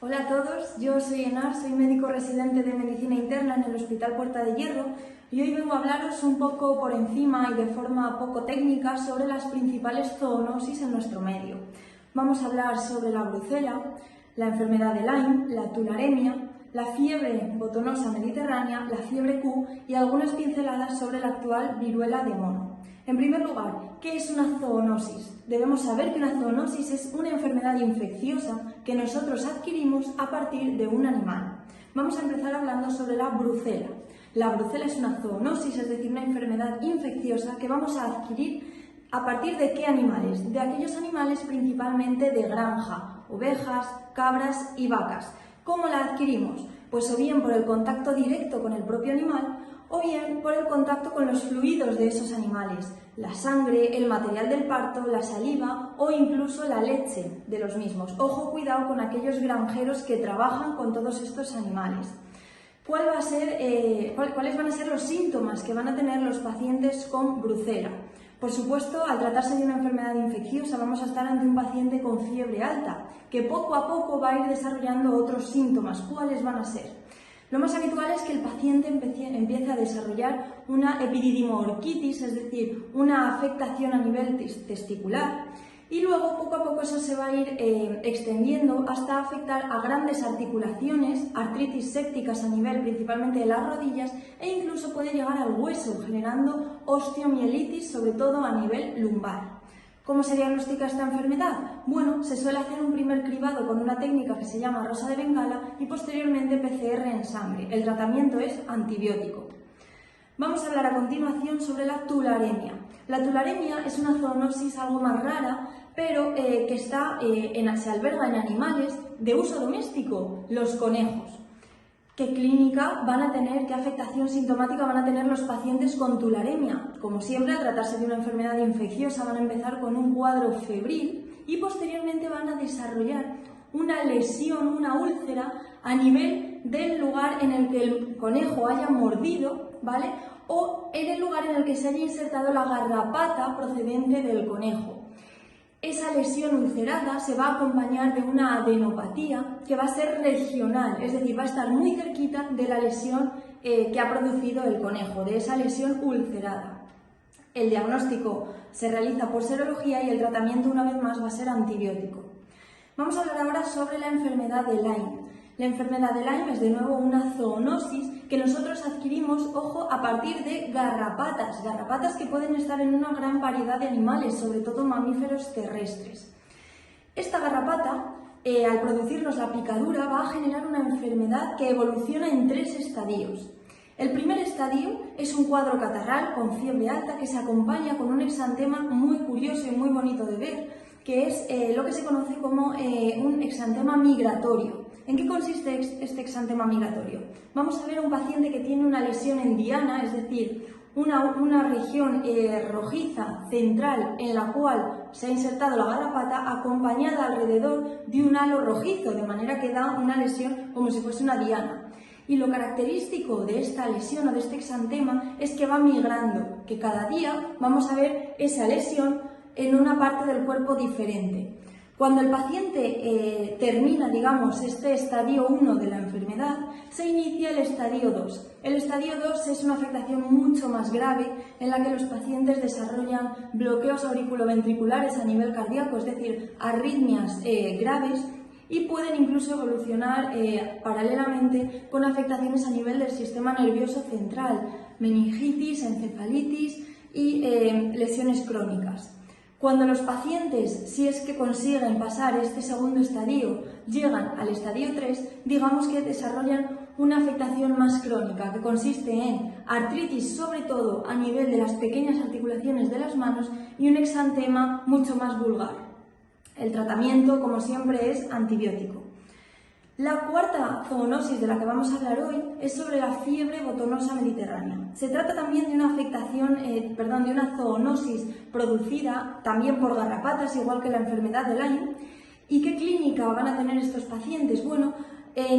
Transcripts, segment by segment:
Hola a todos, yo soy Enar, soy médico residente de Medicina Interna en el Hospital Puerta de Hierro y hoy vengo a hablaros un poco por encima y de forma poco técnica sobre las principales zoonosis en nuestro medio. Vamos a hablar sobre la brucela, la enfermedad de Lyme, la tularemia, la fiebre botonosa mediterránea, la fiebre Q y algunas pinceladas sobre la actual viruela de mono. En primer lugar, ¿qué es una zoonosis? Debemos saber que una zoonosis es una enfermedad infecciosa que nosotros adquirimos a partir de un animal. Vamos a empezar hablando sobre la brucela. La brucela es una zoonosis, es decir, una enfermedad infecciosa que vamos a adquirir ¿a partir de qué animales? De aquellos animales principalmente de granja, ovejas, cabras y vacas. ¿Cómo la adquirimos? Pues o bien por el contacto directo con el propio animal o bien por el contacto con los fluidos de esos animales, la sangre, el material del parto, la saliva o incluso la leche de los mismos. Ojo, cuidado con aquellos granjeros que trabajan con todos estos animales. ¿Cuáles van a ser los síntomas que van a tener los pacientes con brucela? Por supuesto, al tratarse de una enfermedad infecciosa, vamos a estar ante un paciente con fiebre alta, que poco a poco va a ir desarrollando otros síntomas. ¿Cuáles van a ser? Lo más habitual es que el paciente empiece a desarrollar una epididimoorquitis, es decir, una afectación a nivel testicular, y luego poco a poco eso se va a ir extendiendo hasta afectar a grandes articulaciones, artritis sépticas a nivel principalmente de las rodillas e incluso puede llegar al hueso, generando osteomielitis, sobre todo a nivel lumbar. ¿Cómo se diagnostica esta enfermedad? Bueno, se suele hacer un primer cribado con una técnica que se llama rosa de Bengala y posteriormente PCR en sangre. El tratamiento es antibiótico. Vamos a hablar a continuación sobre la tularemia. La tularemia es una zoonosis algo más rara, pero que se alberga en animales de uso doméstico, los conejos. ¿Qué clínica van a tener, qué afectación sintomática van a tener los pacientes con tularemia? Como siempre, al tratarse de una enfermedad infecciosa, van a empezar con un cuadro febril y posteriormente van a desarrollar una lesión, una úlcera, a nivel del lugar en el que el conejo haya mordido, ¿vale? O en el lugar en el que se haya insertado la garrapata procedente del conejo. Esa lesión ulcerada se va a acompañar de una adenopatía que va a ser regional, es decir, va a estar muy cerquita de la lesión que ha producido el conejo, de esa lesión ulcerada. El diagnóstico se realiza por serología y el tratamiento una vez más va a ser antibiótico. Vamos a hablar ahora sobre la enfermedad de Lyme. La enfermedad de Lyme es de nuevo una zoonosis que nosotros adquirimos, ojo, a partir de garrapatas que pueden estar en una gran variedad de animales, sobre todo mamíferos terrestres. Esta garrapata, al producirnos la picadura, va a generar una enfermedad que evoluciona en 3 estadios. El primer estadio es un cuadro catarral con fiebre alta que se acompaña con un exantema muy curioso y muy bonito de ver, que es lo que se conoce como un exantema migratorio. ¿En qué consiste este exantema migratorio? Vamos a ver un paciente que tiene una lesión en diana, es decir, una región rojiza central en la cual se ha insertado la garrapata acompañada alrededor de un halo rojizo, de manera que da una lesión como si fuese una diana. Y lo característico de esta lesión o de este exantema es que va migrando, que cada día vamos a ver esa lesión en una parte del cuerpo diferente. Cuando el paciente termina, digamos, este estadio 1 de la enfermedad, se inicia el estadio 2. El estadio 2 es una afectación mucho más grave en la que los pacientes desarrollan bloqueos auriculoventriculares a nivel cardíaco, es decir, arritmias graves, y pueden incluso evolucionar paralelamente con afectaciones a nivel del sistema nervioso central, meningitis, encefalitis y lesiones crónicas. Cuando los pacientes, si es que consiguen pasar este segundo estadio, llegan al estadio 3, digamos que desarrollan una afectación más crónica, que consiste en artritis, sobre todo a nivel de las pequeñas articulaciones de las manos, y un exantema mucho más vulgar. El tratamiento, como siempre, es antibiótico. La cuarta zoonosis de la que vamos a hablar hoy es sobre la fiebre botonosa mediterránea. Se trata también de una de una zoonosis producida también por garrapatas, igual que la enfermedad de Lyme. ¿Y qué clínica van a tener estos pacientes? Bueno,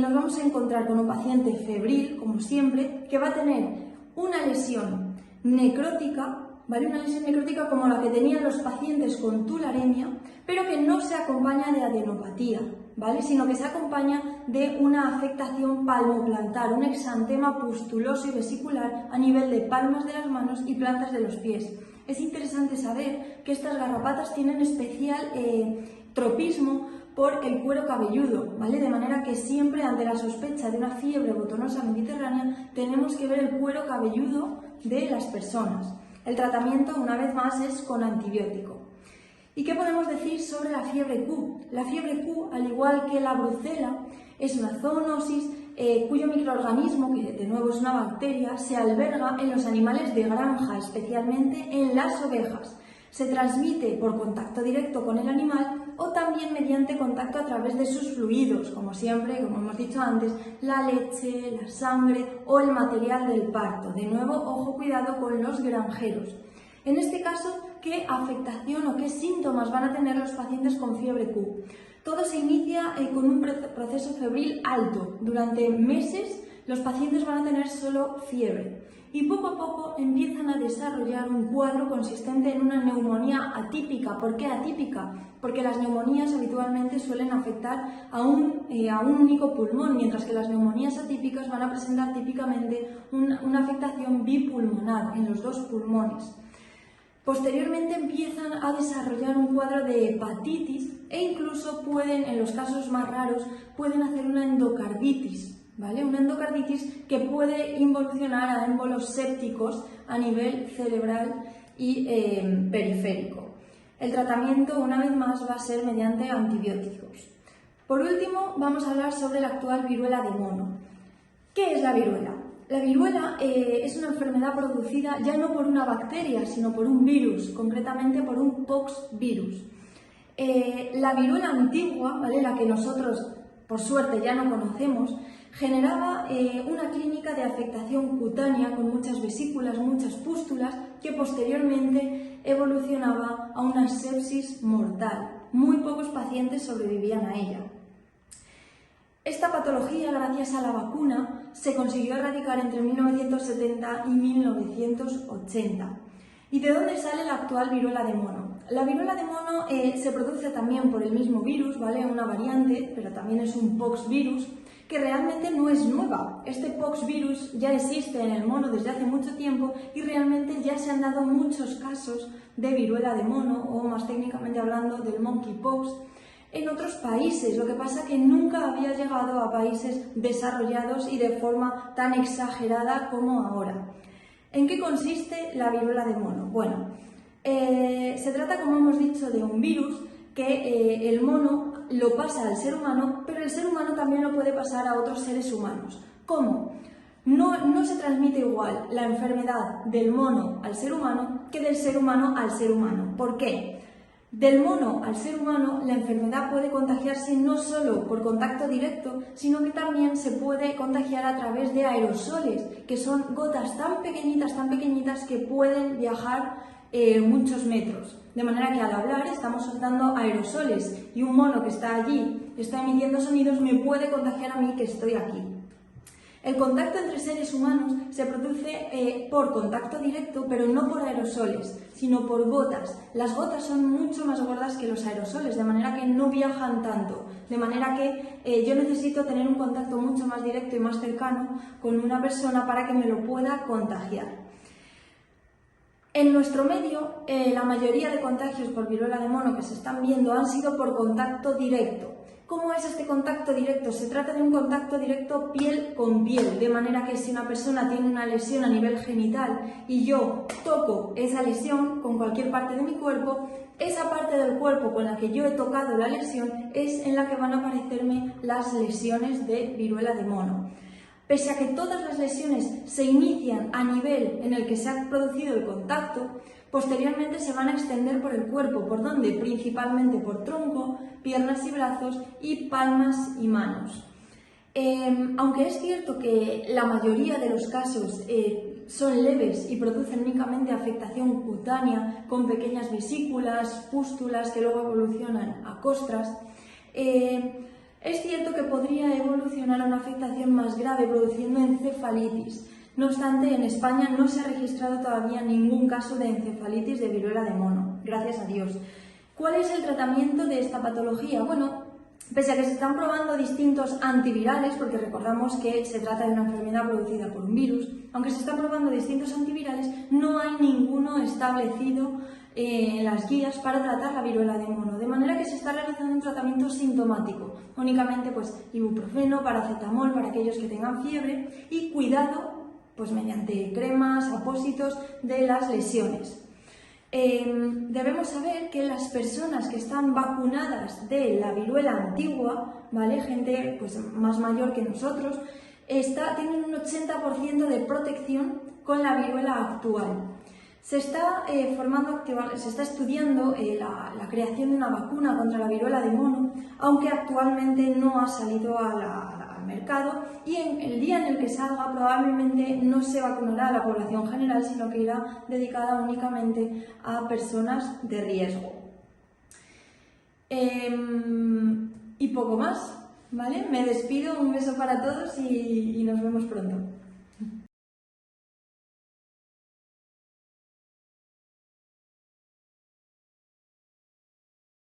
nos vamos a encontrar con un paciente febril, como siempre, que va a tener una lesión necrótica, ¿vale? Una lesión necrótica como la que tenían los pacientes con tularemia, pero que no se acompaña de adenopatía. ¿vale? Sino que se acompaña de una afectación palmoplantar, un exantema pustuloso y vesicular a nivel de palmas de las manos y plantas de los pies. Es interesante saber que estas garrapatas tienen especial tropismo por el cuero cabelludo, ¿vale? De manera que siempre ante la sospecha de una fiebre botonosa mediterránea tenemos que ver el cuero cabelludo de las personas. El tratamiento, una vez más, es con antibiótico. ¿Y qué podemos decir sobre la fiebre Q? La fiebre Q, al igual que la brucela, es una zoonosis cuyo microorganismo, que de nuevo es una bacteria, se alberga en los animales de granja, especialmente en las ovejas. Se transmite por contacto directo con el animal o también mediante contacto a través de sus fluidos, como siempre, como hemos dicho antes, la leche, la sangre o el material del parto. De nuevo, ojo, cuidado con los granjeros. En este caso, ¿qué afectación o qué síntomas van a tener los pacientes con fiebre Q? Todo se inicia con un proceso febril alto. Durante meses los pacientes van a tener solo fiebre y poco a poco empiezan a desarrollar un cuadro consistente en una neumonía atípica. ¿Por qué atípica? Porque las neumonías habitualmente suelen afectar a un único pulmón, mientras que las neumonías atípicas van a presentar típicamente una afectación bipulmonar en los dos pulmones. Posteriormente empiezan a desarrollar un cuadro de hepatitis e incluso pueden, en los casos más raros, pueden hacer una endocarditis, ¿vale? Una endocarditis que puede involucionar a émbolos sépticos a nivel cerebral y periférico. El tratamiento, una vez más, va a ser mediante antibióticos. Por último, vamos a hablar sobre la actual viruela de mono. ¿Qué es la viruela? La viruela es una enfermedad producida ya no por una bacteria, sino por un virus, concretamente por un poxvirus. La viruela antigua, ¿vale? La que nosotros, por suerte, ya no conocemos, generaba una clínica de afectación cutánea con muchas vesículas, muchas pústulas, que posteriormente evolucionaba a una sepsis mortal. Muy pocos pacientes sobrevivían a ella. Esta patología, gracias a la vacuna, se consiguió erradicar entre 1970 y 1980. ¿Y de dónde sale la actual viruela de mono? La viruela de mono se produce también por el mismo virus, ¿vale? Una variante, pero también es un poxvirus, que realmente no es nueva. Este poxvirus ya existe en el mono desde hace mucho tiempo y realmente ya se han dado muchos casos de viruela de mono, o más técnicamente hablando del monkeypox, en otros países. Lo que pasa es que nunca había llegado a países desarrollados y de forma tan exagerada como ahora. ¿En qué consiste la viruela de mono? Bueno, se trata, como hemos dicho, de un virus que el mono lo pasa al ser humano, pero el ser humano también lo puede pasar a otros seres humanos. ¿Cómo? No se transmite igual la enfermedad del mono al ser humano que del ser humano al ser humano. ¿Por qué? Del mono al ser humano, la enfermedad puede contagiarse no solo por contacto directo, sino que también se puede contagiar a través de aerosoles, que son gotas tan pequeñitas que pueden viajar muchos metros. De manera que al hablar estamos soltando aerosoles y un mono que está allí, está emitiendo sonidos, me puede contagiar a mí que estoy aquí. El contacto entre seres humanos se produce por contacto directo, pero no por aerosoles, sino por gotas. Las gotas son mucho más gordas que los aerosoles, de manera que no viajan tanto. De manera que yo necesito tener un contacto mucho más directo y más cercano con una persona para que me lo pueda contagiar. En nuestro medio, la mayoría de contagios por viruela de mono que se están viendo han sido por contacto directo. ¿Cómo es este contacto directo? Se trata de un contacto directo piel con piel, de manera que si una persona tiene una lesión a nivel genital y yo toco esa lesión con cualquier parte de mi cuerpo, esa parte del cuerpo con la que yo he tocado la lesión es en la que van a aparecerme las lesiones de viruela de mono. Pese a que todas las lesiones se inician a nivel en el que se ha producido el contacto, posteriormente se van a extender por el cuerpo. ¿Por dónde? Principalmente por tronco, piernas y brazos y palmas y manos. Aunque es cierto que la mayoría de los casos son leves y producen únicamente afectación cutánea con pequeñas vesículas, pústulas que luego evolucionan a costras, es cierto que podría evolucionar a una afectación más grave produciendo encefalitis. No obstante, en España no se ha registrado todavía ningún caso de encefalitis de viruela de mono, gracias a Dios. ¿Cuál es el tratamiento de esta patología? Bueno, Pese a que se están probando distintos antivirales, porque recordamos que se trata de una enfermedad producida por un virus, aunque se están probando distintos antivirales, no hay ninguno establecido en las guías para tratar la viruela de mono, de manera que se está realizando un tratamiento sintomático, únicamente pues ibuprofeno, paracetamol para aquellos que tengan fiebre y cuidado pues mediante cremas, apósitos de las lesiones. Debemos saber que las personas que están vacunadas de la viruela antigua, ¿vale? Gente pues, más mayor que nosotros, tienen un 80% de protección con la viruela actual. Se está estudiando la creación de una vacuna contra la viruela de mono, aunque actualmente no ha salido al mercado, y en el día en el que salga probablemente no se vacunará a la población general, sino que irá dedicada únicamente a personas de riesgo. Y poco más, ¿vale? Me despido, un beso para todos y nos vemos pronto.